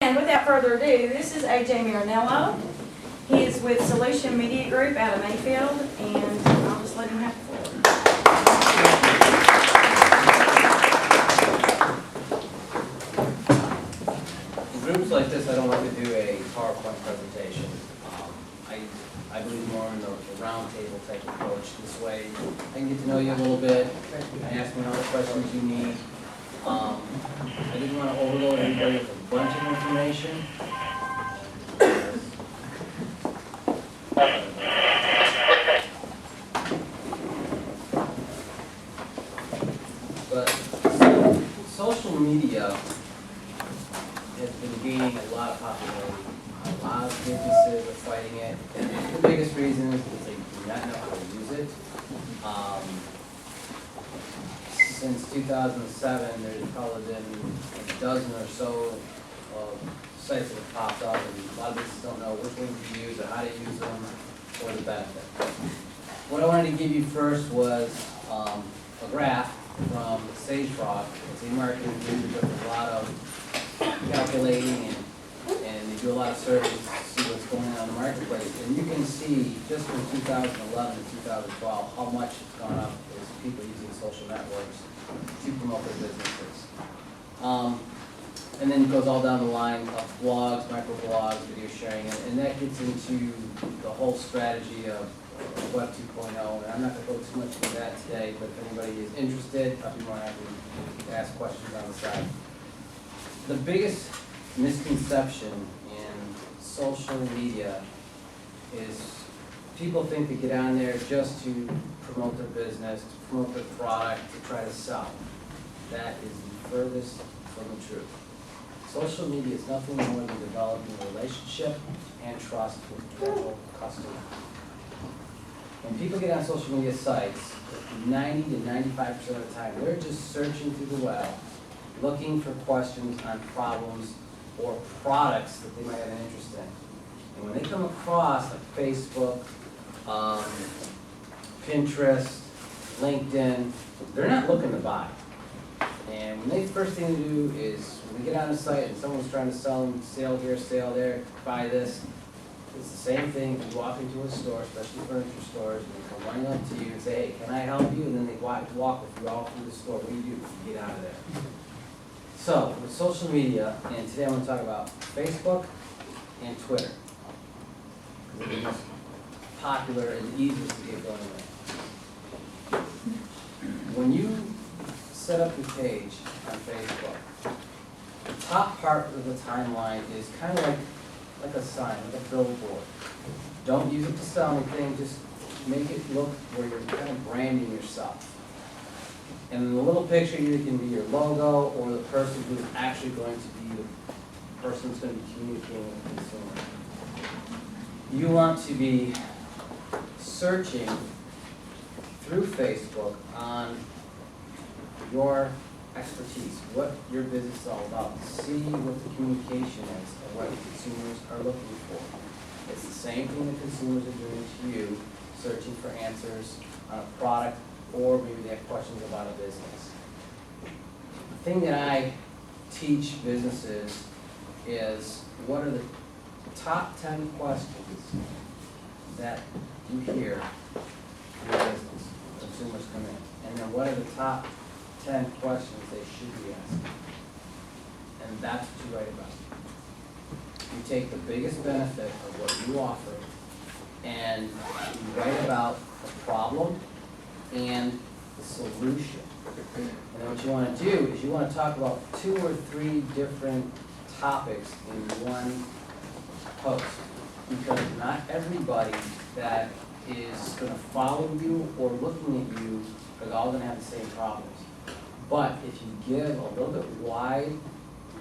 And without further ado, this is AJ Marinello. He is with Solution Media Group out of Mayfield, and I'll just let him have the floor. In groups like this, I don't like to do a PowerPoint presentation. I believe more in the round table type approach. This way, I can get to know you a little bit. I ask me all the questions you need. I didn't want to overload everybody with a bunch of information. But social media has been gaining a lot of popularity. A lot of businesses are fighting it. The biggest reason is because they do not know how to use it. Since 2007, there's probably been a dozen or so sites that have popped up, and a lot of businesses don't know which ones to use or how to use them or the benefit. What I wanted to give you first was a graph from SageFrog. It's a marketing group that does a lot of calculating and they do a lot of surveys to see what's going on in the marketplace. And you can see just from 2011 to 2012 how much it's gone up as people using social networks to promote their businesses. And then it goes all down the line of blogs, microblogs, video sharing, and that gets into the whole strategy of Web 2.0. And I'm not going to go too much into that today, but if anybody is interested, I'll be more happy to ask questions on the side. The biggest misconception in social media is people think they get on there just to promote their business, to promote their product, to try to sell. That is the furthest from the truth. Social media is nothing more than developing a relationship and trust with potential customers. When people get on social media sites, 90 to 95% of the time, they're just searching through the web, looking for questions on problems or products that they might have an interest in. And when they come across like Facebook, Pinterest, LinkedIn, they're not looking to buy. And when they first thing to do is when they get on the site and someone's trying to sell them, sale here, sale there, buy this, it's the same thing. You walk into a store, especially furniture stores, and they come running up to you and say, hey, can I help you? And then they walk with you all through the store. What do? You get out of there. So, with social media, and today I'm going to talk about Facebook and Twitter. Because they're the most popular and easiest to get going with. When you set up your page on Facebook, the top part of the timeline is kind of like a sign, like a billboard. Don't use it to sell anything, just make it look where you're kind of branding yourself. And the little picture either can be your logo or the person who's actually going to be the person who's going to be communicating with the consumer. You want to be searching through Facebook on your expertise, what your business is all about, see what the communication is and what the consumers are looking for. It's the same thing that consumers are doing to you, searching for answers on a product, or maybe they have questions about a business. The thing that I teach businesses is what are the top 10 questions that you hear in your business, consumers come in, and then what are the top 10 questions they should be asking. And that's what you write about. You take the biggest benefit of what you offer and you write about the problem and the solution. And then what you want to do is you want to talk about 2 or 3 different topics in one post. Because not everybody that is going to follow you or looking at you are all going to have the same problems. But if you give a little bit wide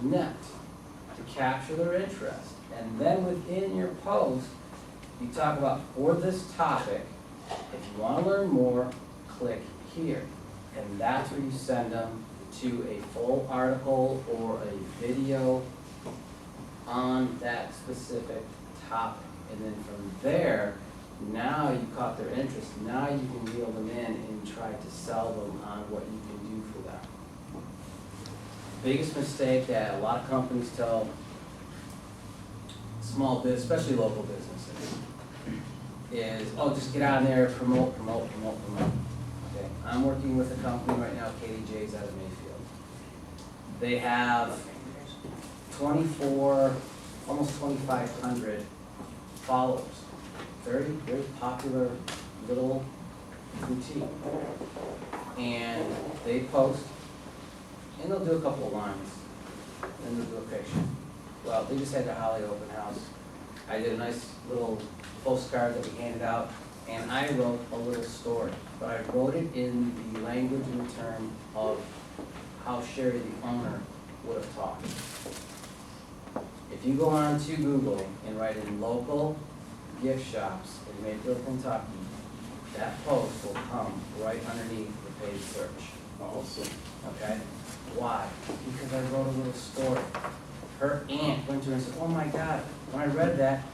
net to capture their interest, and then within your post, you talk about, for this topic, if you want to learn more, click here. And that's where you send them to a full article or a video on that specific topic. And then from there, now you caught their interest. Now you can reel them in and try to sell them on what you can do for them. Biggest mistake that a lot of companies tell small biz, especially local businesses, is, oh, just get on there, promote. Okay, I'm working with a company right now, KDJ's out of Mayfield. They have 24, almost 2,500 followers. Very popular little boutique. And they post, and they'll do a couple of lines, then they'll do a picture. Well, they just had their Holly open house. I did a nice little postcard that we handed out, and I wrote a little story, but I wrote it in the language and term of how Sherry, the owner, would have talked. If you go on to Google and write in local gift shops in Mayfield, Kentucky, that post will come right underneath the paid search. Awesome. Okay? Why? Because I wrote a little story. Her aunt went to her and said, oh my God, when I read that,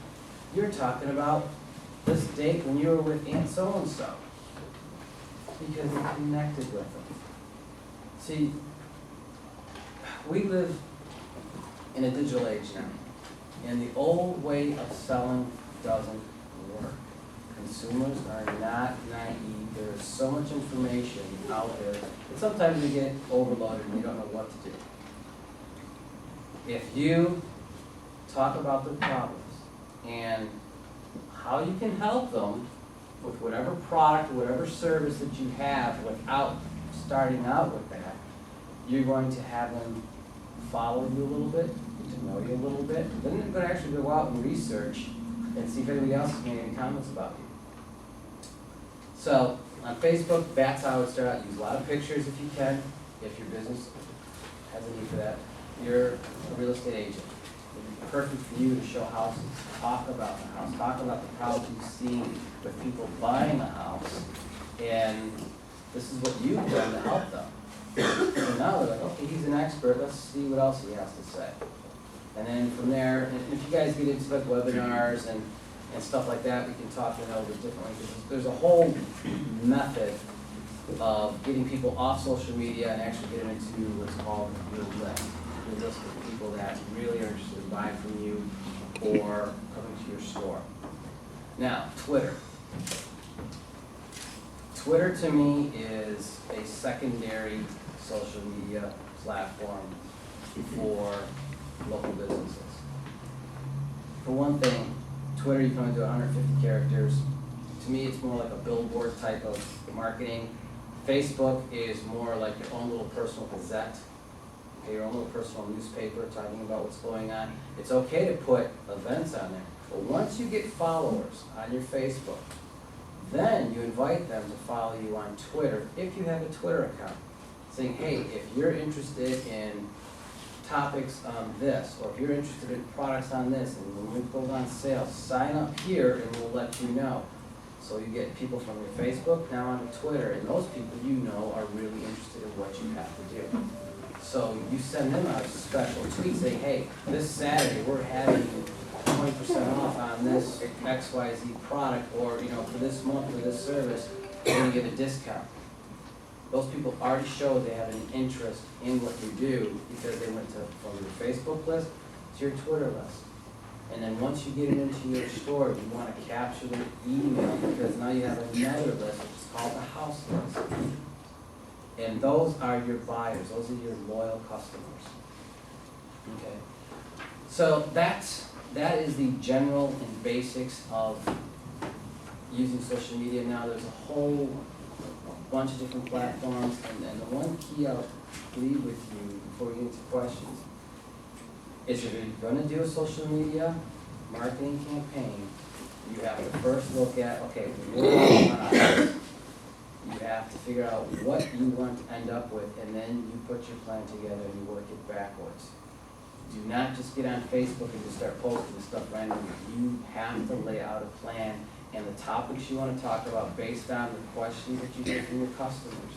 you're talking about this date when you were with Aunt so-and-so. Because it connected with them. See, we live in a digital age now, and the old way of selling doesn't work. Consumers are not naive. There is so much information out there that sometimes you get overloaded and you don't know what to do. If you talk about the problems and how you can help them with whatever product, whatever service that you have without starting out with that, you're going to have them follow you a little bit, get to know you a little bit. Then they're going to actually go out and research and see if anybody else has made any comments about you. So on Facebook, that's how I would start out. Use a lot of pictures if you can, if your business has a need for that. You're a real estate agent. It'd be perfect for you to show houses, talk about the house, talk about the problems you've seen with people buying a house, and this is what you've done to help them. So now they're like, okay, he's an expert, let's see what else he has to say. And then from there, and if you guys get into like webinars and stuff like that, we can talk a little bit differently, because there's a whole method of getting people off social media and actually getting into what's called your list. Your list of people that really are interested in buying from you or coming to your store. Now, Twitter. Twitter to me is a secondary social media platform for local businesses. For one thing, Twitter, you can only do 150 characters. To me, it's more like a billboard type of marketing. Facebook is more like your own little personal gazette, okay, your own little personal newspaper talking about what's going on. It's okay to put events on there, but once you get followers on your Facebook, then you invite them to follow you on Twitter if you have a Twitter account, saying, hey, if you're interested in topics on this, or if you're interested in products on this, and when we go on sale, sign up here and we'll let you know. So you get people from your Facebook now onto Twitter, and those people you know are really interested in what you have to do. So you send them out a special tweet saying, hey, this Saturday we're having 20% off on this XYZ product, or for this month for this service, we're gonna give a discount. Those people already show they have an interest in what you do because they went from your Facebook list to your Twitter list. And then once you get it into your store, you want to capture their email, because now you have another list, which is called the house list. And those are your buyers, those are your loyal customers. Okay. So that is the general and basics of using social media. Now there's a whole bunch of different platforms, and the one key I'll leave with you before we get into questions is, if you're going to do a social media marketing campaign, you have to first look at, okay, you have to figure out what you want to end up with, and then you put your plan together and you work it backwards. Do not just get on Facebook and just start posting stuff randomly. You have to lay out a plan and the topics you want to talk about based on the questions that you get from your customers.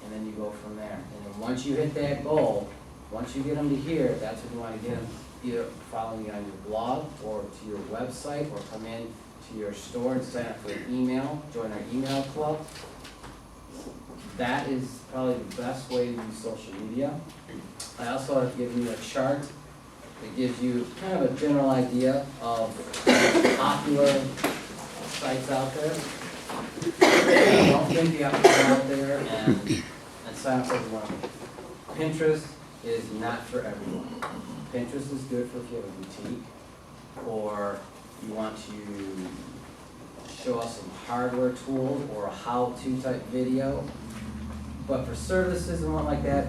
And then you go from there. And then once you hit that goal, once you get them to here, that's when you want to get them either following you on your blog or to your website, or come in to your store and sign up for an email, join our email club. That is probably the best way to use social media. I also have given you a chart It gives you kind of a general idea of popular sites out there. I don't think you have to go out there and sign up for everyone. Pinterest is not for everyone. Pinterest is good for if you have a boutique, or you want to show us some hardware tools or a how-to type video. But for services and what like that,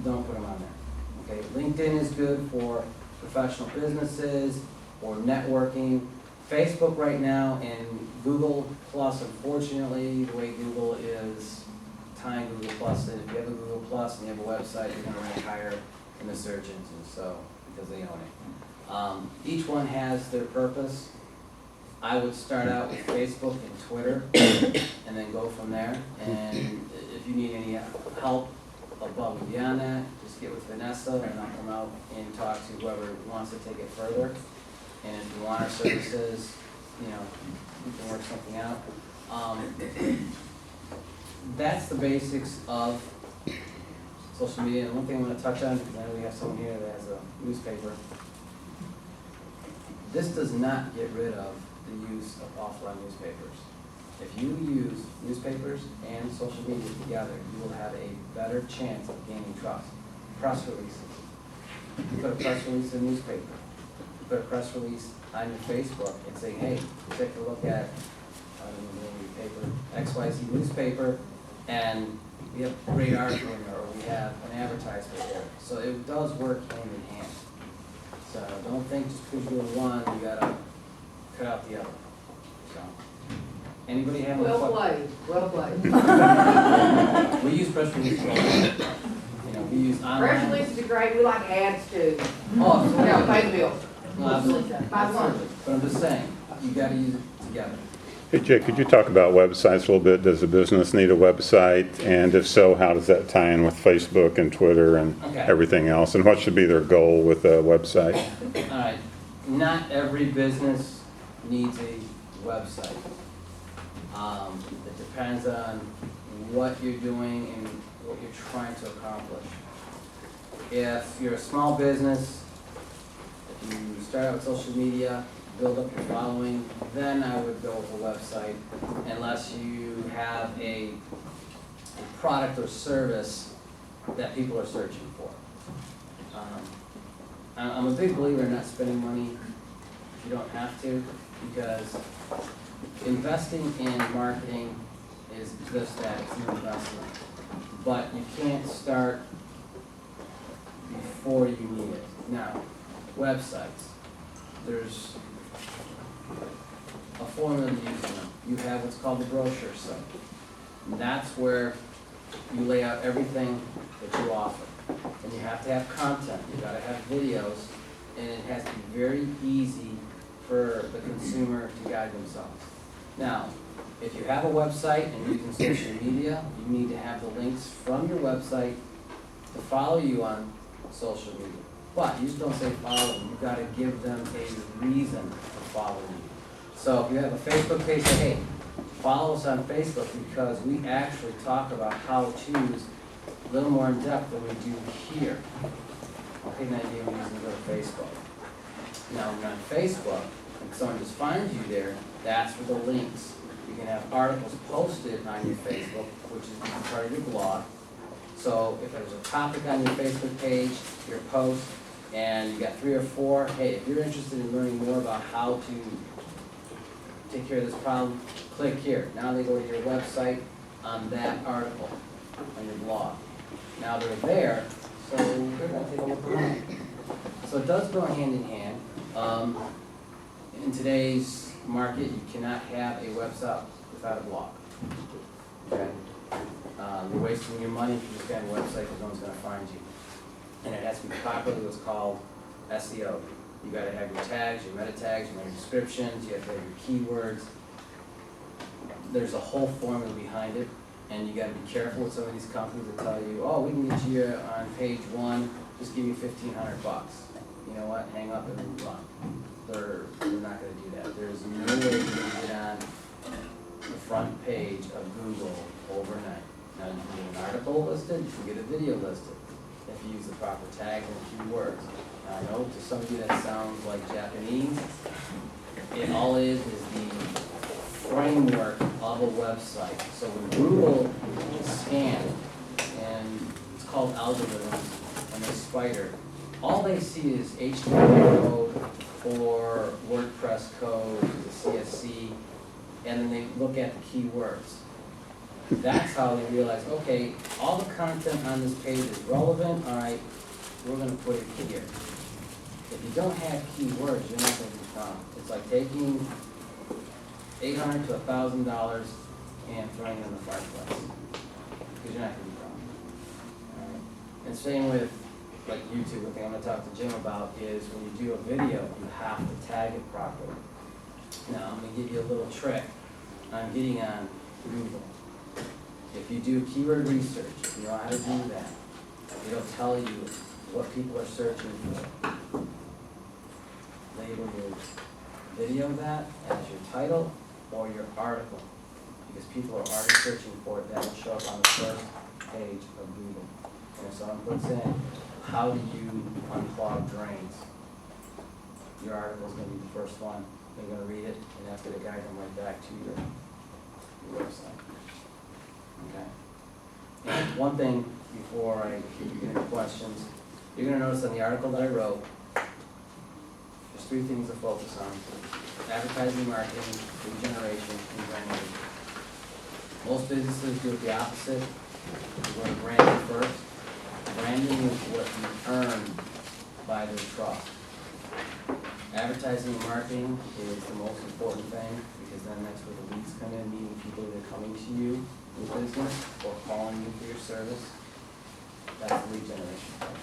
don't put them on there. Okay, LinkedIn is good for professional businesses or networking. Facebook right now and Google Plus, unfortunately, the way Google is tying Google Plus in, if you have a Google Plus and you have a website, you're gonna rank higher in the search engine, so, because they own it. Each one has their purpose. I would start out with Facebook and Twitter and then go from there. And if you need any help above and beyond that, just get with Vanessa and I'll come out and talk to whoever wants to take it further. And if you want our services, you know, we can work something out. That's the basics of social media. And one thing I'm going to touch on, because I know we have someone here that has a newspaper. This does not get rid of the use of offline newspapers. If you use newspapers and social media together, you will have a better chance of gaining trust. Press releases. You put a press release in a newspaper. You put a press release on your Facebook and say, hey, take a look at, I don't know the name of your paper, XYZ newspaper, and we have a great article in there, or we have an advertisement there. So it does work hand in hand. So don't think just because you're doing one, you gotta cut out the other. So, anybody have any questions? Well played. We use press releases all the time. You know, we use online. Press releases are great, we like ads too. Oh, Yeah, pay the bill. well, absolutely. Buy lunch. Absolutely. But I'm just saying, you gotta use it together. Hey Jay, could you talk about websites a little bit? Does a business need a website? And if so, how does that tie in with Facebook and Twitter and Okay. everything else? And what should be their goal with a website? All right, not every business needs a website. It depends on what you're doing and what you're trying to accomplish. If you're a small business, if you start out with social media, build up your following, then I would go with a website, unless you have a product or service that people are searching for. I'm a big believer in not spending money if you don't have to, because investing in marketing is just that, it's an investment. But you can't start before you need it. Now, websites, there's a formula to use them. You have what's called the brochure site. And that's where you lay out everything that you offer. And you have to have content, you gotta have videos, and it has to be very easy for the consumer to guide themselves. Now, if you have a website and you're using social media, you need to have the links from your website to follow you on social media. But you just don't say follow them, you've gotta give them a reason to follow you. So if you have a Facebook page, say, hey, follow us on Facebook because we actually talk about how-tos a little more in depth than we do here. Okay, now you're using to go to Facebook. Now, when you're on Facebook, and someone just finds you there, that's for the links. You can have articles posted on your Facebook, which is part of your blog. So if there's a topic on your Facebook page, your post, and you got 3 or 4, hey, if you're interested in learning more about how to take care of this problem, click here. Now they go to your website on that article, on your blog. Now they're there, so they're gonna take a look around. So it does go hand in hand. In today's market, you cannot have a website without a blog. Okay? You're wasting your money if you just have a website because no one's gonna find you. And it has to be properly what's called SEO. You gotta have your tags, your meta tags, your descriptions, you have to have your keywords. There's a whole formula behind it, and you gotta be careful with some of these companies that tell you, oh, we can get you on page 1, just give you $1,500. You know what, hang up and move on. They're not gonna do that. There's no way you're gonna get on the front page of Google overnight. Now, you can get an article listed, you can get a video listed, if you use the proper tags and keywords. I know to some of you that sounds like Japanese. It all is the framework of a website. So when Google scans, and it's called algorithms, and they spider, all they see is HTML code or WordPress code, the CSC, and then they look at the keywords. That's how they realize, okay, all the content on this page is relevant, all right, we're gonna put it here. If you don't have keywords, you're not gonna be found. It's like taking $800 to $1,000 and throwing it in the fireplace, because you're not gonna be found. All right? And same with like YouTube, the thing I'm gonna talk to Jim about is when you do a video, you have to tag it properly. Now, I'm gonna give you a little trick on getting on Google. If you do keyword research, you know how to do that. It'll tell you what people are searching for. Label your video that as your title or your article, because people are already searching for it. That will show up on the first page of Google. And if someone puts in, how do you unclog drains? Your article is going to be the first one. They're going to read it, and that's going to guide them right back to your website. Okay. And one thing before I get into questions, you're going to notice in the article that I wrote, there's three things to focus on: advertising, marketing, lead generation, and branding. Most businesses do it the opposite. You go to branding first. Branding is what you earn by their trust. Advertising and marketing is the most important thing, because then that's where the leads come in, meaning people that are coming to you with business or calling you for your service. That's the lead generation part.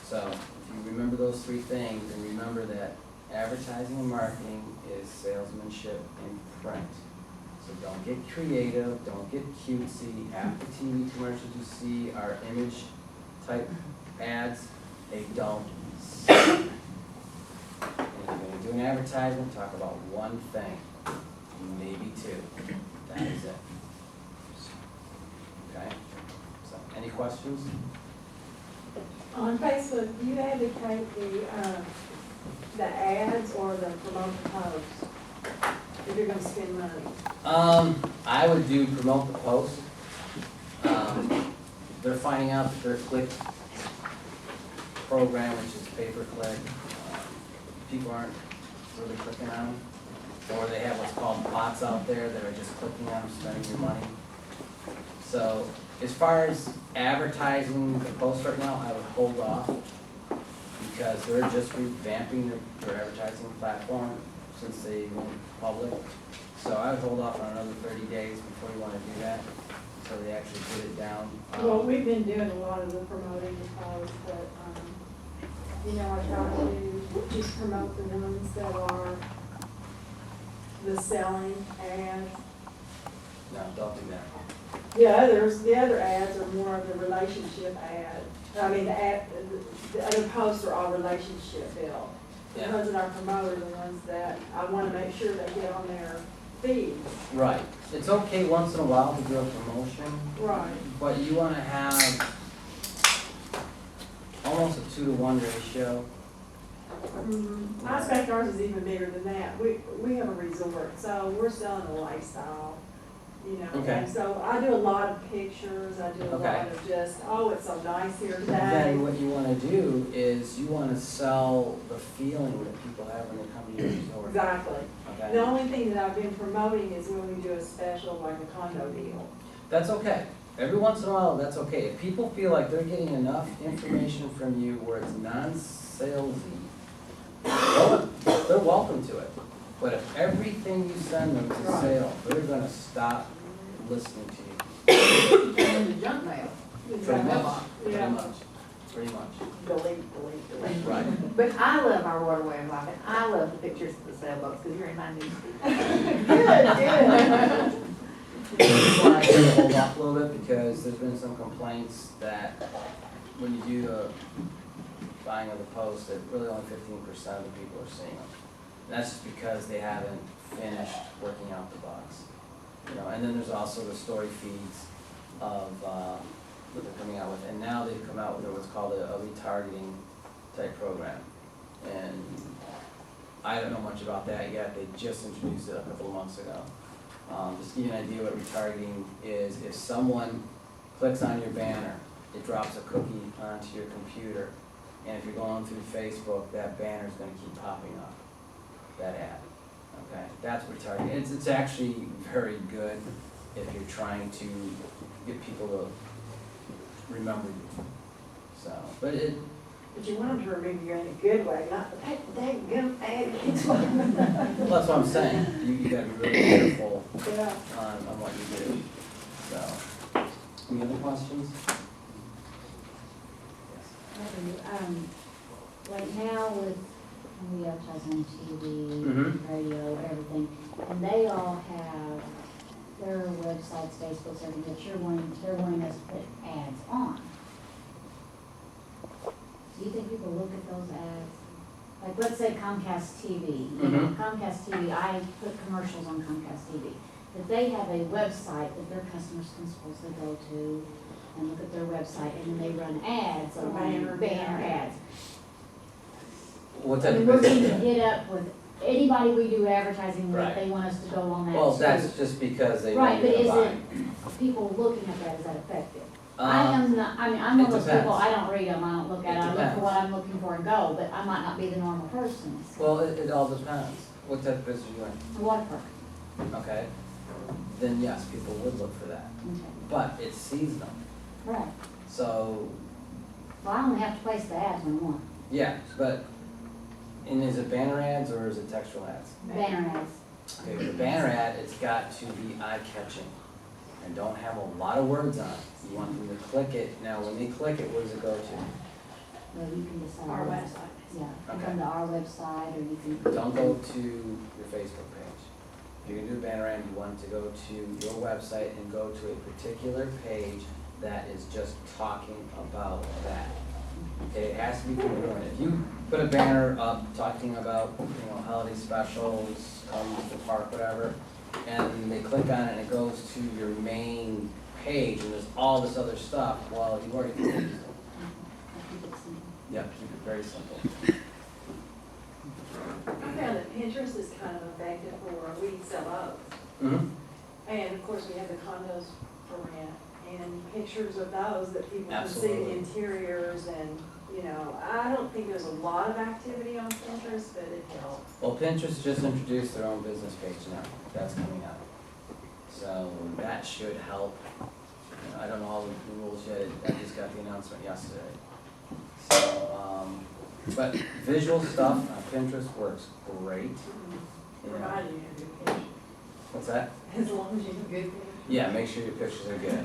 So if you remember those three things, and remember that advertising and marketing is salesmanship in print. So don't get creative, don't get cutesy. Half the TV commercials you see are image type ads, they don't sell. And if you're gonna do an advertisement, talk about one thing, maybe two. That is it. Okay? So, any questions? On Facebook, do you advocate the ads or the promote the posts? If you're gonna spend money? I would do promote the post. They're finding out that their click program, which is pay-per-click, people aren't really clicking on them. Or they have what's called bots out there that are just clicking on them, spending your money. So as far as advertising the post right now, I would hold off, because they're just revamping their advertising platform since they went public. So I would hold off on another 30 days before you want to do that, until they actually get it down. Well, we've been doing a lot of the promoting the posts, but, you know, I try to just promote the ones that are the selling ads. No, don't do that. The other ads are more of the relationship ad. I mean, the other posts are all relationship built. The Yeah. ones that I promote are the ones that I want to make sure they get on their feed. Right. It's okay once in a while to do a promotion, Right. but you want to have almost a 2-to-1 ratio. I expect ours is even bigger than that. We have a resort, so we're selling a lifestyle, you know. Okay. And so I do a lot of pictures, I do a Okay. lot of just, oh, it's so nice here today. Then what you want to do is you want to sell the feeling that people have when they come to your resort. Exactly. Okay? The only thing that I've been promoting is when we do a special, like a condo deal. That's okay. Every once in a while, that's okay. If people feel like they're getting enough information from you where it's non-salesy, well, they're welcome to it. But if everything you send them is Right. sale, they're gonna stop listening to you. And the junk mail. Pretty much, pretty Yeah. much, pretty much. Delete. Right. But I love our waterway of life, and I love the pictures of the sailboats, because you're in my news. Good. This one I try to hold off a little bit, because there's been some complaints that when you do the buying of the post, that really only 15% of the people are seeing them. And that's just because they haven't finished working out the bugs. You know, and then there's also the story feeds of what they're coming out with. And now they've come out with what's called a retargeting type program. And I don't know much about that yet, they just introduced it a couple of months ago. Just to give you an idea what retargeting is, if someone clicks on your banner, it drops a cookie onto your computer, and if you're going through Facebook, that banner's gonna keep popping up, that ad, okay? That's retargeting. It's actually very good if you're trying to get people to remember you. So, but it, But you want them to remember you in a good way, not that gum ad keeps well, that's what I'm saying, you gotta be really careful Yeah. on what you do, so. Any other questions? Yes. Right now with, we advertise on TV, Mhm. radio, everything, and they all have their websites, Facebooks, everything, that they're wanting us to put ads on. Do you think people look at those ads? Like, let's say Comcast TV, you know, Mhm. Comcast TV, I put commercials on Comcast TV. But they have a website that their customers can supposedly go to and look at their website, and then they run ads, Or banner banner. ads. What I type mean, of we're going to business? hit up with anybody we do advertising with, Right. they want us to go on that too. Well, that's just because they know Right, but you're is gonna it, people looking at that, is that effective? buy. I am not, I mean, I'm one of it those people, depends. I don't read them, I don't look at It it, I look depends. for what I'm looking for and go, but I might not be the normal person. Well, it all depends. What type of business are you The water park, in? Okay. Then yes, people would look for that. okay, But it's seasonal. right. So, Well, I only have to place the ads when I want, yeah, but, and is it banner ads or is it textual ads? banner ads. Okay, with a banner ad, it's got to be eye-catching and don't have a lot of words on it. You want them to click it. Now, when they click it, where does it go to? Well, you can decide. Our website. Yeah, you Okay. come to our website, or you can. Don't go to your Facebook page. If you're gonna do a banner ad, you want it to go to your website and go to a particular page that is just talking about that. Okay, it has to be congruent. If you put a banner up talking about, holiday specials, come to the park, whatever, and they click on it and it goes to your main page and there's all this other stuff, well, you've already confused them. I think it's simple. Yeah, keep it very simple. I found that Pinterest is kind of effective for we sell oats. Mm-hmm. And of course, we have the condos for rent and pictures of those that people can see the Absolutely. interiors and, I don't think there's a lot of activity on Pinterest, but it helps. Well, Pinterest just introduced their own business page now, that's coming out. So that should help. I don't know all the rules yet, I just got the announcement yesterday. So, but visual stuff on Pinterest works great. You know. Provided you have good pictures. What's that? As long as you have good pictures. Yeah, make sure your pictures are good,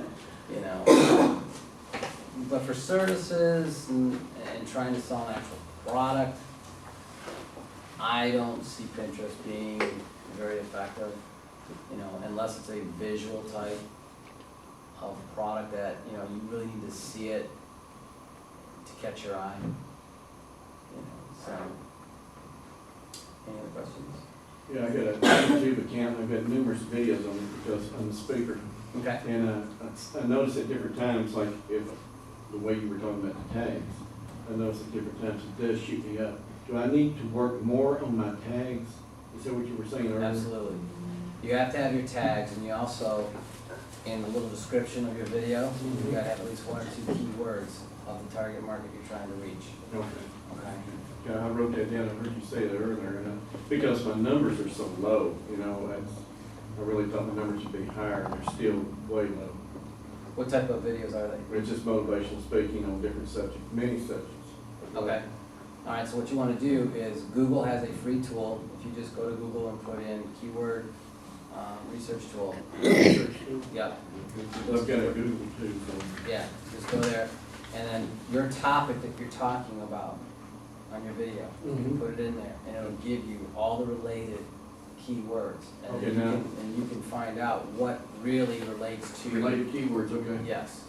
But for services and trying to sell an actual product, I don't see Pinterest being very effective, unless it's a visual type of product that, you really need to see it to catch your eye. So, any other questions? Yeah, I got a YouTube account, I've got numerous videos on it because I'm a speaker. Okay. And I noticed at different times, like if, the way you were talking about the tags, I noticed at different times it does shoot me up. Do I need to work more on my tags? Is that what you were saying earlier? Absolutely. You have to have your tags, and you also, in the little description of your video, you gotta have at least 1 or 2 keywords of the target market you're trying to reach, Okay. okay? Yeah, I wrote that down, I heard you say that earlier, and because my numbers are so low, I really thought the numbers would be higher, and they're still way low. What type of videos are they? It's just motivational speaking on different subjects, many subjects. Okay. All right, so what you wanna do is, Google has a free tool. If you just go to Google and put in keyword, research tool. Yep. I've got a Google too, so. Yeah, just go there, and then your topic that you're talking about on your video, you can Mhm. put it in there, and it'll give you all the related keywords. And Okay, then you now- can, and you can find out what really relates to. Related keywords, okay. Yes,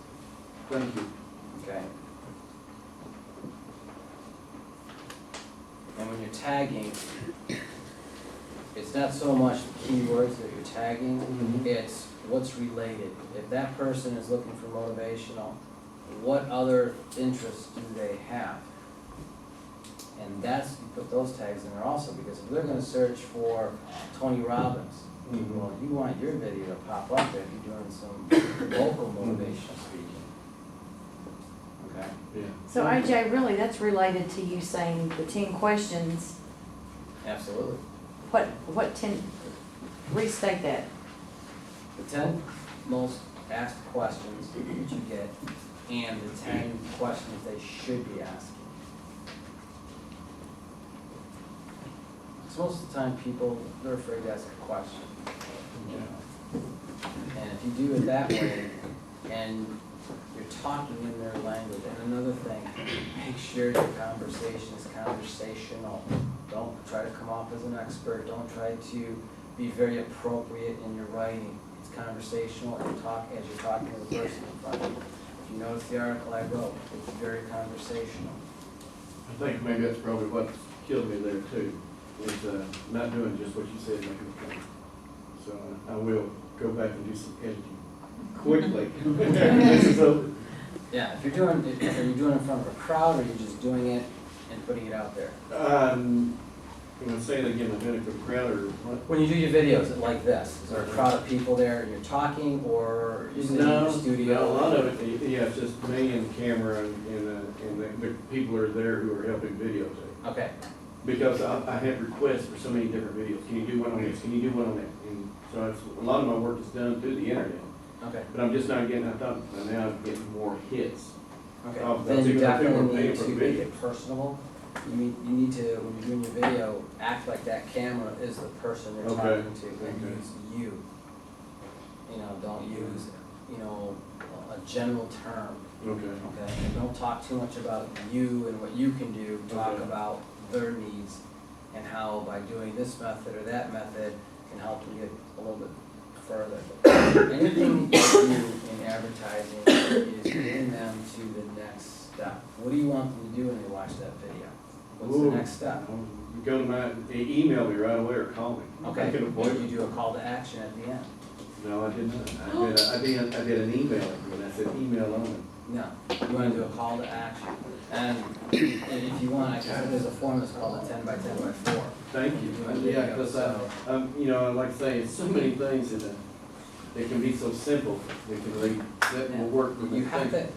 Thank you. okay. And when you're tagging, it's not so much the keywords that you're tagging, Mhm. it's what's related. If that person is looking for motivational, what other interests do they have? And that's, you put those tags in there also, because if they're gonna search for Tony Robbins, well, you want your video to pop up there if you're doing some local motivational speaking. Okay? Yeah. So AJ, really, that's related to you saying the 10 questions. Absolutely. What 10, restate that. The 10 most asked questions that you get, and the 10 questions they should be asking. So most of the time, people, they're afraid to ask a question. And if you do it that way, and you're talking in their language, and another thing, make sure your conversation is conversational. Don't try to come off as an expert, don't try to be very appropriate in your writing. It's conversational, and talk as you're talking to the person in front of you. If you notice the article I wrote, it's very conversational. I think maybe that's probably what killed me there too, is not doing just what you said, making it come. So I will go back and do some editing quickly. This is over. Yeah, if you're doing, are you doing it in front of a crowd, or are you just doing it and putting it out there? I'm gonna say it again, I've done it for the crowd or what? When you do your videos like this, is there a crowd of people there and you're talking, or you're sitting in your studio? No, a lot of it, yeah, it's just me and the camera and the people are there who are helping videotape. Okay, Because I have requests for so many different videos. Can you do one on this? Can you do one on that? And so it's, a lot of my work is done through the internet. okay, But I'm just not getting, I thought, now I'm getting more hits. okay. Oh, Then that's you even if they were definitely paying need for to the make video. it personable. You need to, when you're doing your video, act like that camera is the person you're Okay. talking to, and Okay. use you. You know, don't use, you know, a general term, Okay. okay? And don't talk too much about you and what you can do, talk Okay. about their needs and how by doing this method or that method can help you get a little bit further. Anything you do in advertising is getting them to the next step. What do you want them to do when they watch that video? What's Ooh. the next step? You go to my, email me right away or call me. I Okay, can avoid you it. do a call to action at the end. No, I did not. I did an email, and I said email only. No, you wanna do a call to action. And if you want, I can, there's a form that's called a 10 by 10 by 4. Thank you. Yeah, because you know, like I say, it's so many things that, they can be so simple, they can really, that will work with You the have thing.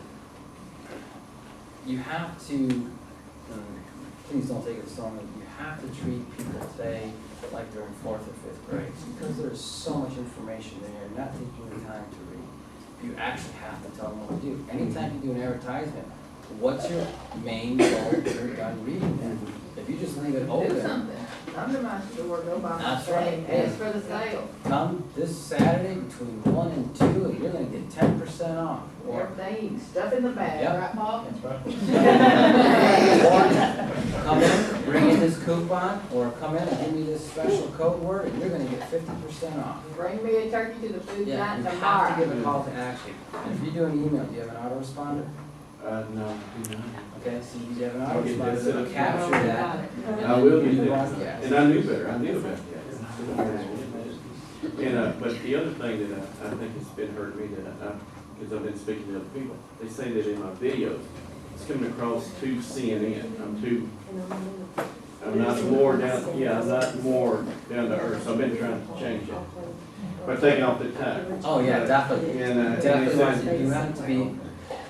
to, please don't take it so long, you have to treat people today like they're in 4th or 5th grade, because there's so much information there, you're not taking the time to read. You actually have to tell them what to do. Anytime you do an advertisement, what's your main goal when you're done reading that? If you just leave it Do open, something. Come to my store, go buy my That's right. thing, ask for the sale. come this Saturday between 1 and 2, and you're gonna get 10% off. Or Everything, stuff in the bag, Yep. right, Bob? Or come in, bring in this coupon, or come in and give me this special code word, and you're gonna get 50% off. Bring me a turkey to the food Yeah, night you have to tomorrow. give a call to action. And if you do an email, do you have an autoresponder? No, do not. Okay, so you have an I'll get that autoresponder set that'll up. capture that. and I then will you do can that. broadcast. And I knew better, I knew about that. And, but the other thing that I think has been hurting me, because I've been speaking to other people, they say that in my videos, it's coming across too CNN, I'm not more down, yeah, I'm not more down to earth, so I've been trying to change it. By taking off the tag. Oh, yeah, definitely. And, it's Definitely, like, you have to be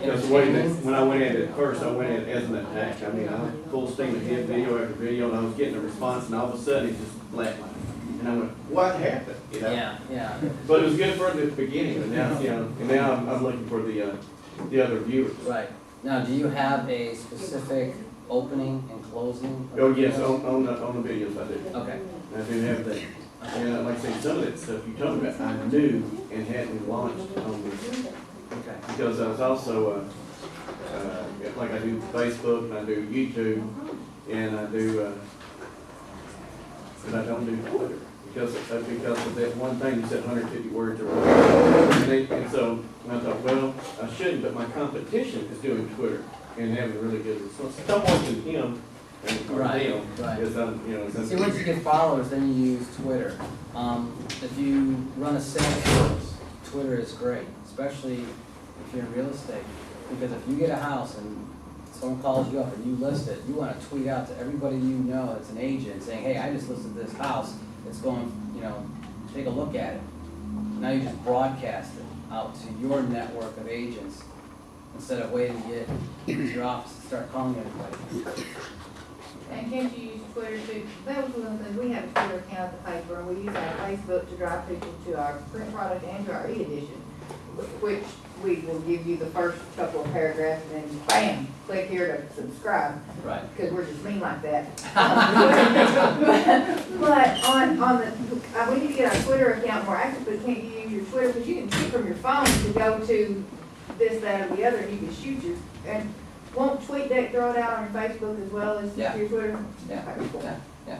that's the way that, entertaining. when I went in at first, I went in as an attack. I mean, I was full steam ahead, video after video, and I was getting a response, and all of a sudden, it just flatlined. And I went, what happened? You know? Yeah, yeah. But it was good for the beginning, but now, you know, and now I'm looking for the other viewers. Right. Now, do you have a specific opening and closing? of Oh, yes, videos? on the videos I do. Okay. I do have that. And like I say, some of that stuff you told me about, I knew and hadn't launched on this. Okay. Because I was also, like I do Facebook, and I do YouTube, and I do, but I don't do Twitter. Because of that one thing, you said 150 words or whatever. And so, I thought, well, I shouldn't, but my competition is doing Twitter and having really good results. So I'm watching him, or Right, them, right. as I'm, you know, as See, once you get followers, then you use Twitter. If you run a sales force, Twitter is great, especially if you're in real estate. Because if you get a house and someone calls you up and you list it, you wanna tweet out to everybody you know that's an agent saying, hey, I just listed this house, it's going, take a look at it. Now you just broadcast it out to your network of agents instead of waiting to get to your office and start calling everybody. And can't you use Twitter too? That was one of the things, we have a Twitter account at the paper, and we use our Facebook to drive people to our print product and to our e-edition, which we will give you the first couple of paragraphs, and then bam, click here to subscribe, Right. because we're just mean like that. But on the, we need to get our Twitter account more active, but can't you use your Twitter, because you can shoot from your phone to go to this, that, or the other, and you can shoot your, and won't TweetDeck throw it out on your Facebook as well as Yeah. your Twitter? Yeah, Okay, cool. yeah.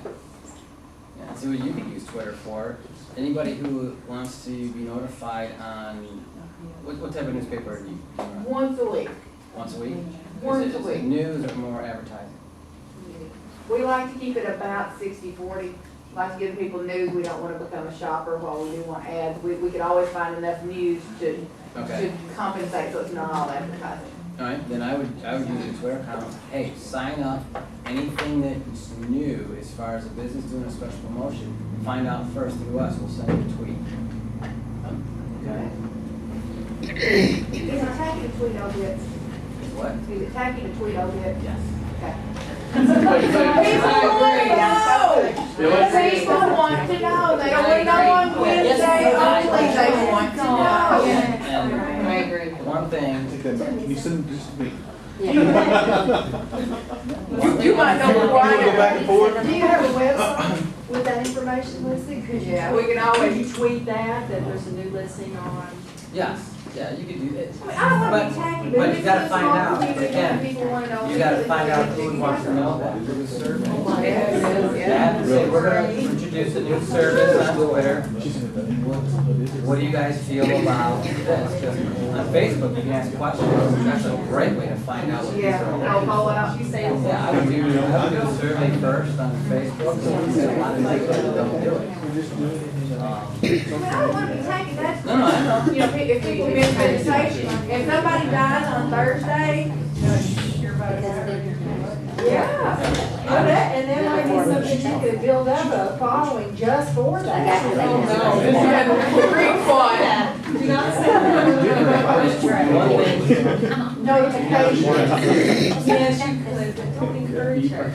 See what you can use Twitter for. Anybody who wants to be notified on, what type of newspaper do you run? Once a week. Once a week? Once Is a it week. news or more advertising? We like to keep it about 60-40. Like to give people news. We don't want to become a shopper while we do want ads. We could always find enough news to Okay. compensate, so it's not all advertising. All right, then I would use a Twitter account. Hey, sign up, anything that's new as far as a business doing a special promotion, find out first through us, we'll send you a tweet. Okay. Is it tacky to tweet all bits? What? Is it tacky to tweet all bits? Yes. Okay. People want to know. People want to know. They don't want to know on Wednesday only. They want to know. And I agree. one thing, Can you send this to me? You might know why. Can we go back and forth? Do you have a website with that information listed? Could you, Yeah, we can always. tweet that there's a new listing on? yes, yeah, you could do this. I mean, I don't want to be tacky, but But it's you gotta a find small out, community, again, people want to know. You gotta find out who wants to know that through the survey. Yeah. Say, we're gonna introduce a new service on Twitter. What do you guys feel about this? 'Cause on Facebook, you can ask questions. That's a great way to find out what these Yeah, are. they'll call out. Yeah, I would do a survey first on Facebook. So we get a lot of people that don't do it. I mean, I don't want to be tacky, that's. No, I know. You know, if people miss visitation, if somebody dies on Thursday, yeah. And then maybe something you could build up a following just for that. Real quiet. Do not say that. One thing, Notifications. Yes, you could, but don't encourage her.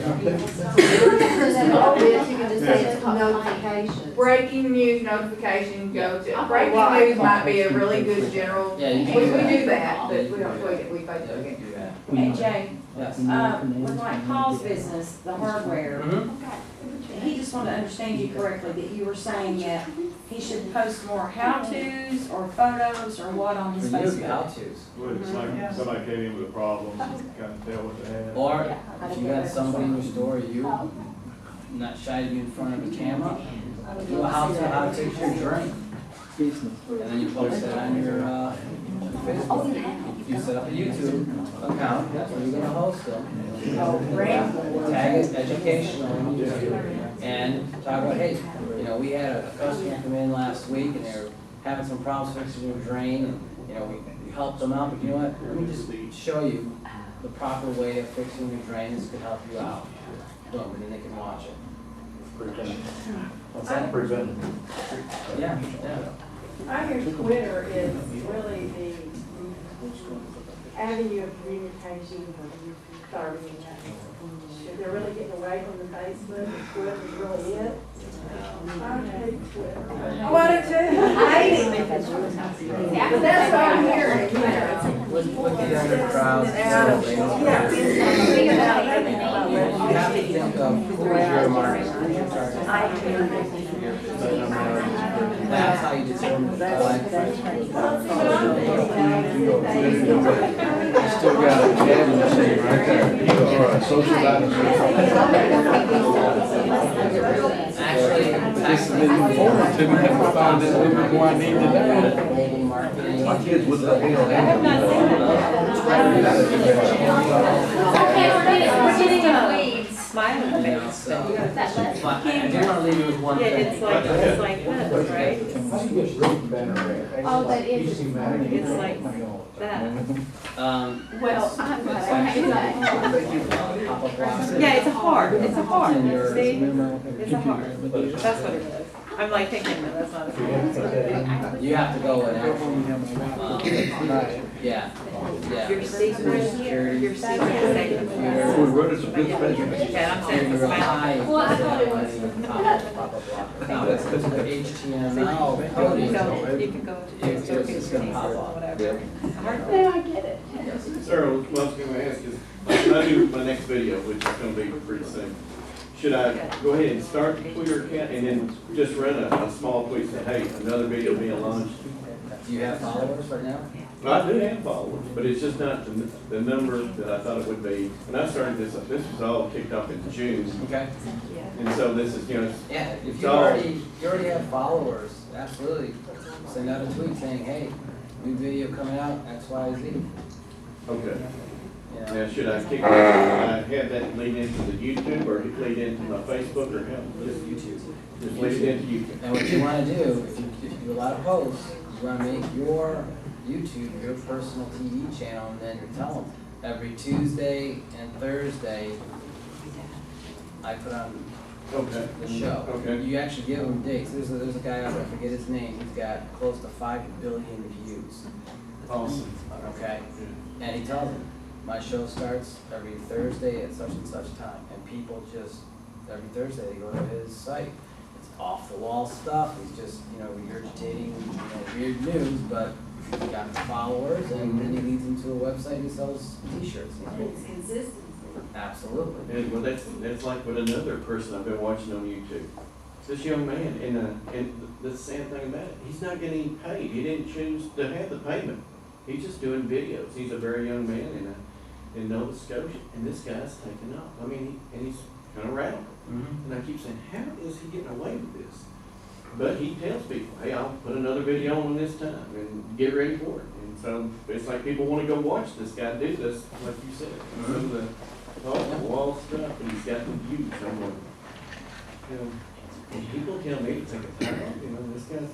All this, you can just say it's Notifications. Breaking news notification, go to, breaking news might be a really good general, yeah, you we can do that. do that, but we don't tweet it, we Yeah, Facebook you it. can do that. Hey Jay, Yes. with like Paul's business, the hardware, Mhm. he just wanted to understand you correctly, that you were saying that he should post more how-tos or photos or what on his For you, Facebook? how-tos. Well, it's like somebody came in with a problem, you can kind of tell what they have. Or if you got somebody in your store, you not shy to be in front of the camera, do a how to fix your drain. And then you post that on your, Facebook. You set up a YouTube account, that's where you're gonna host them. Tag it educational on YouTube. And talk about, hey, we had a customer come in last week and they're having some problems fixing their drain, and, we helped them out, but you know what? Let me just show you the proper way of fixing your drain, this could help you out. Boom, and then they can watch it. What's that? Yeah, yeah. I hear Twitter is really the avenue of communication for youth starting. If they're really getting away from the Facebook, Twitter is really it. I hate Twitter. What it is? I hate it. Yeah, but that's what I'm hearing, you know. With the other crowds. Yeah. You have to think of who is your market. That's how you determine the Still got a cabin machine right there. Or a social Actually, This has been important to me, have to find out who I need to know. My kids would let me Okay, we're getting in the weeds. smiling You know, face. so, That last but I do wanna leave you with one Yeah, thing. it's like this, right? Oh, that is, It's like that. well, I'm not, Pop-up blocks. Yeah, it's a heart, it's a heart, In your- see? It's a heart. That's what it is. I'm like thinking, no, that's not a heart. You have to go and actually, yeah, yeah. Your secret, Security. your secret computer. We wrote us a good special. Yeah, I'm saying You're it's real high. Well, I thought it was- Pop-up blocker. No, it's the HTML You coding. can go, you can go to It's Facebook just and gonna pop or up. whatever. no, I get it. Sir, what I was gonna ask is, when I do my next video, which is gonna be pretty soon, should I go ahead and start the Twitter account and then just run a small tweet saying, hey, another video being launched? Do you have followers right now? Well, I do have followers, but it's just not the number that I thought it would be. When I started this was all kicked off in June, Okay. and so this is, Yeah, if It's you all- already have followers, absolutely. Send out a tweet saying, hey, new video coming out, X, Y, Z. okay. You know? Now, should I have that lead into the YouTube, or lead into my Facebook, or how? Just YouTube. Just lead it into YouTube. And what you wanna do, if you do a lot of posts, you wanna make your YouTube your personal TV channel, and then tell them, every Tuesday and Thursday, I put on Okay. the show. Okay. You actually give them dates. There's a guy out there, I forget his name, he's got close to 5 billion views, Awesome. okay? And he tells them, my show starts every Thursday at such and such time, and people just, every Thursday, they go to his site. It's off the wall stuff, he's just, regurgitating, weird news, but he's got followers, and then he leads them to a website and sells t-shirts. It's consistency. Absolutely. And, well, that's like with another person I've been watching on YouTube. This young man, and the sad thing about it, he's not getting paid. He didn't choose to have the payment. He's just doing videos. He's a very young man in Nova Scotia, and this guy's taking off. I mean, he's kind of radical. Mhm. And I keep saying, how is he getting away with this? But he tells people, hey, I'll put another video on this time and get ready for it. And so it's like people want to go watch this guy do this, like you said. And some of the off-the-wall stuff, and he's got the views. I'm like, and people tell me to take a time off, this guy's,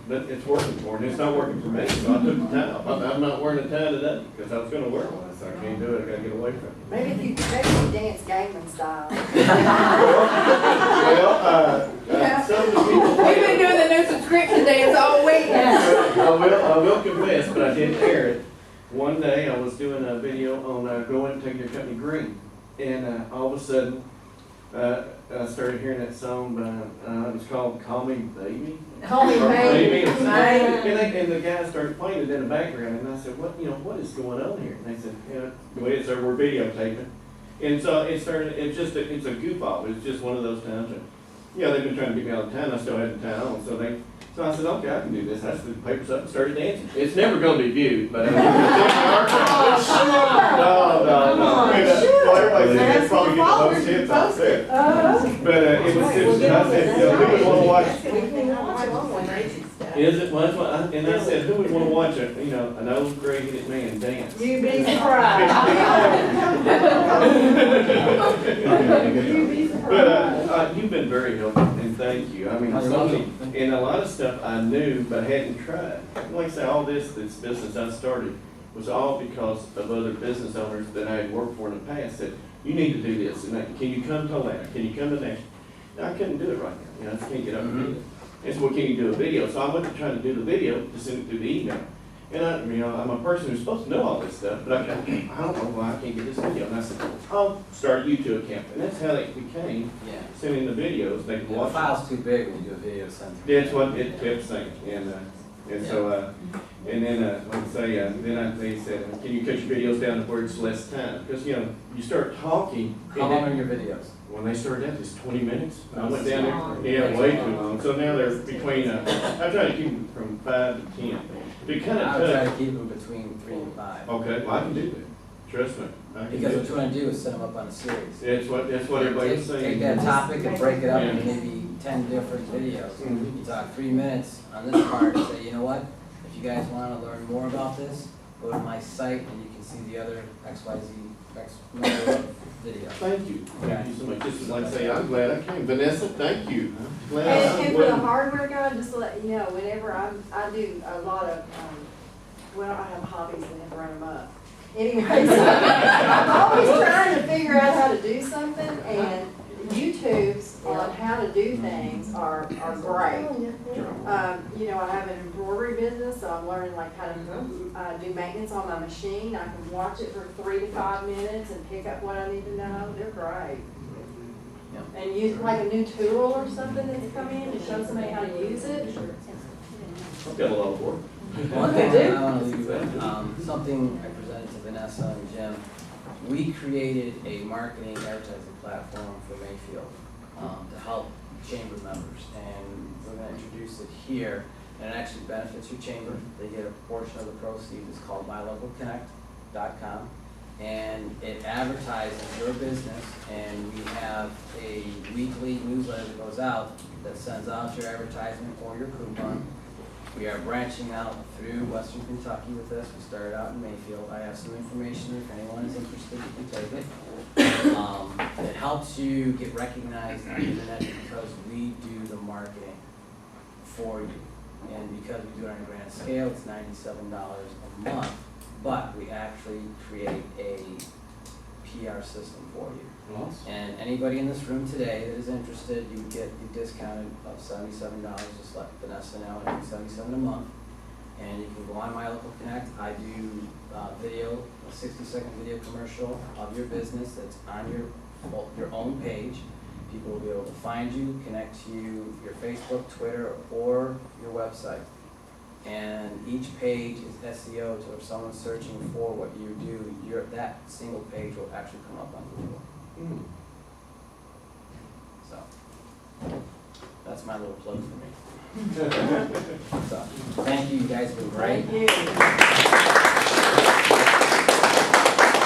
but it's working for him. It's not working for me, so I took the time off. I'm not wearing a tie today because I was going to wear one. I said, I can't do it. I got to get away from it. Maybe if you dance Gangnam style. Well, some of the people. We've been doing the new subscription dance all week. I will confess, but I did air it. One day I was doing a video on going to take your company green, and all of a sudden I started hearing that song by, it was called "Call Me Baby." Call me Or baby. And the guy started playing it in the background, and I said, what is going on here? And they said, well, it's we're videotaping. And so it started, it's a goof off. It's just one of those times. And, they've been trying to get me all the time. I still had the time on. So I said, okay, I can do this. I just threw the papers up and started dancing. It's never going to be viewed, but No. So everybody said it's probably getting the most hits out there. But it was, I said, who would want to watch? Is it? Well, that's what and I said, who would want to watch an old gray-headed man dance? You'd be surprised. You'd be surprised. But you've been very helpful, and thank you. I mean, and a lot of stuff I knew but hadn't tried. Like I say, all this business I started was all because of other business owners that I had worked for in the past said, you need to do this, and that, can you come to Atlanta? Can you come to Nashville? Now, I couldn't do it right now. I just can't get up and do it. And so, can you do a video? So I went to try to do the video to send it through the email. And I'm a person who's supposed to know all this stuff, but I don't know why I can't get this video. And I said, I'll start a YouTube account. And that's how it became, sending the videos. They can The watch file's too big when you do a video send. That's what it kept saying. And so, and then, like I say, they said, can you cut your videos down to where it's less time? Because, you start talking. How long are your videos? When they started out, it's 20 minutes. I went down there, way too long. So now they're between, I try to keep them from 5 to 10. They kind I of would try tough. to keep them between 3 and 5. Okay, well, I can do that. Trust me. I can Because do what you want to do is set them up on a series. That's what everybody's saying. Take that topic and break it up Yeah. into maybe 10 different videos. Mhm. You talk 3 minutes on this part and say, you know what? If you guys want to learn more about this, go to my site and you can see the other XYZ next number of videos. Thank you so much. Just like I say, I'm glad I came. Vanessa, thank you. I'm glad I And for the wasn't- hardware guy, just to let you know, whenever I do a lot of, well, I have hobbies and have run them up. Anyway, so I'm always trying to figure out how to do something, and YouTubes on how to do things are great. You know, I have an embroidery business, so I'm learning like how to do maintenance on my machine. I can watch it for 3 to 5 minutes and pick up what I need to know. They're great. And use like a new tool or something that's come in to show somebody how to use it. I've got a lot of work. One thing I want to leave you with, something I presented to Vanessa and Jim. We created a marketing advertising platform for Mayfield to help chamber members, and we're going to introduce it here. And it actually benefits your chamber. They get a portion of the proceeds. It's called mylocalconnect.com, and it advertises your business. And we have a weekly newsletter that goes out that sends out your advertisement or your coupon. We are branching out through Western Kentucky with this. We started out in Mayfield. I have some information if anyone is interested, you can take it. It helps you get recognized on the internet because we do the marketing for you. And because we do it on a grand scale, it's $97 a month, but we actually create a PR system for you. Awesome. And anybody in this room today that is interested, you would get the discounted of $77, just like Vanessa now, and $77 a month. And you can go on My Local Connect. I do video, a 60-second video commercial of your business that's on your own page. People will be able to find you, connect to you, your Facebook, Twitter, or your website. And each page is SEO, so if someone's searching for what you do, that single page will actually come up on Google. So, that's my little plug for me. So, thank you, you guys have been great. Thank you.